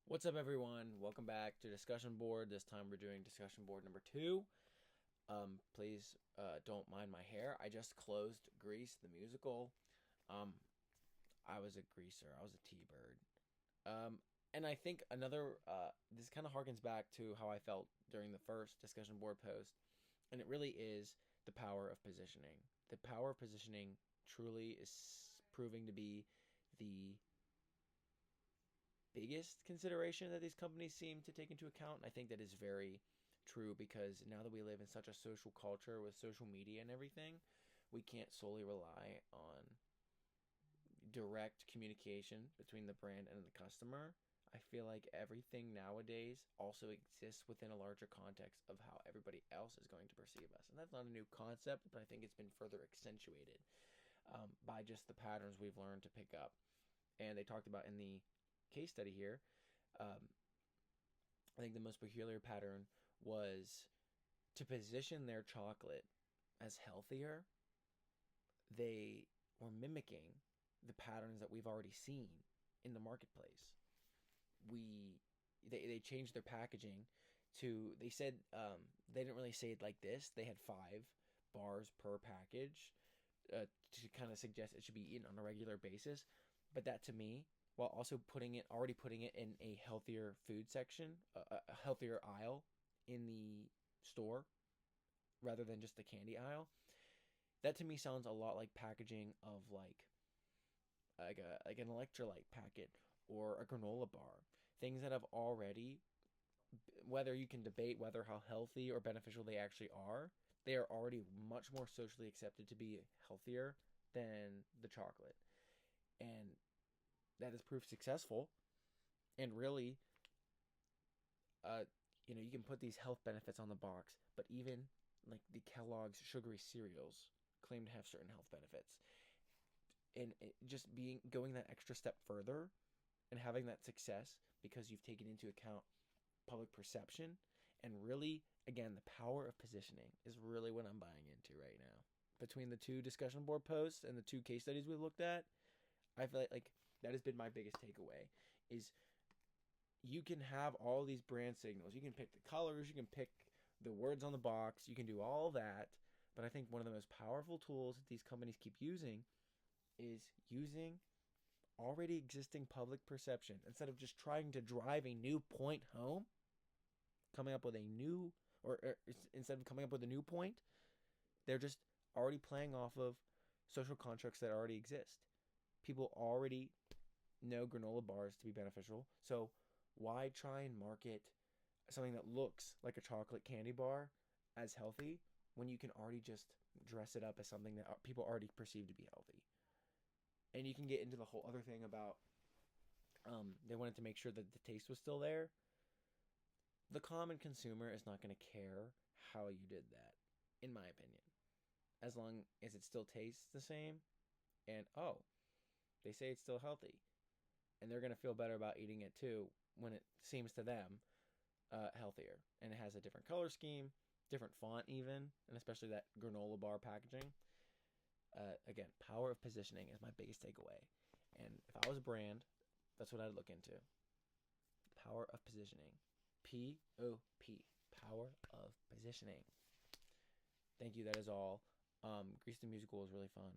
What's up, everyone? Welcome back to Discussion Board. This time we're doing Discussion Board number 2. Please don't mind my hair. I just closed Grease, the musical. Um, I was a greaser. I was a T-bird. And I think this kind of harkens back to how I felt during the first Discussion Board post. And it really is the power of positioning. The power of positioning truly is proving to be the biggest consideration that these companies seem to take into account. And I think that is very true because now that we live in such a social culture with social media and everything, we can't solely rely on direct communication between the brand and the customer. I feel like everything nowadays also exists within a larger context of how everybody else is going to perceive us. And that's not a new concept, but I think it's been further accentuated by just the patterns we've learned to pick up. And they talked about in the case study here, um, I think the most peculiar pattern was to position their chocolate as healthier. They were mimicking the patterns that we've already seen in the marketplace. They changed their packaging to, they said, they didn't really say it like this. They had 5 bars per package, to kind of suggest it should be eaten on a regular basis. But that, to me, while also already putting it in a healthier food section, a healthier aisle in the store rather than just the candy aisle, that to me sounds a lot like packaging of like an electrolyte packet or a granola bar. Things that have already, whether you can debate whether how healthy or beneficial they actually are, they are already much more socially accepted to be healthier than the chocolate. And that has proved successful. And really, uh, you can put these health benefits on the box, but even like the Kellogg's sugary cereals claim to have certain health benefits. And it just being going that extra step further and having that success because you've taken into account public perception and really, again, the power of positioning is really what I'm buying into right now. Between the 2 discussion board posts and the 2 case studies we've looked at, I feel like that has been my biggest takeaway is you can have all these brand signals. You can pick the colors, you can pick the words on the box, you can do all that. But I think one of the most powerful tools that these companies keep using is using already existing public perception instead of just trying to drive a new point home, coming up with a new or instead of coming up with a new point, they're just already playing off of social constructs that already exist. People already know granola bars to be beneficial. So why try and market something that looks like a chocolate candy bar as healthy when you can already just dress it up as something that people already perceive to be healthy? And you can get into the whole other thing about they wanted to make sure that the taste was still there. The common consumer is not going to care how you did that, in my opinion, as long as it still tastes the same. And they say it's still healthy, and they're going to feel better about eating it too when it seems to them healthier, and it has a different color scheme, different font even, and especially that granola bar packaging. Again, power of positioning is my biggest takeaway. And if I was a brand, that's what I'd look into. Power of positioning. P-O-P. Power of positioning. Thank you. That is all. Grease the Musical was really fun.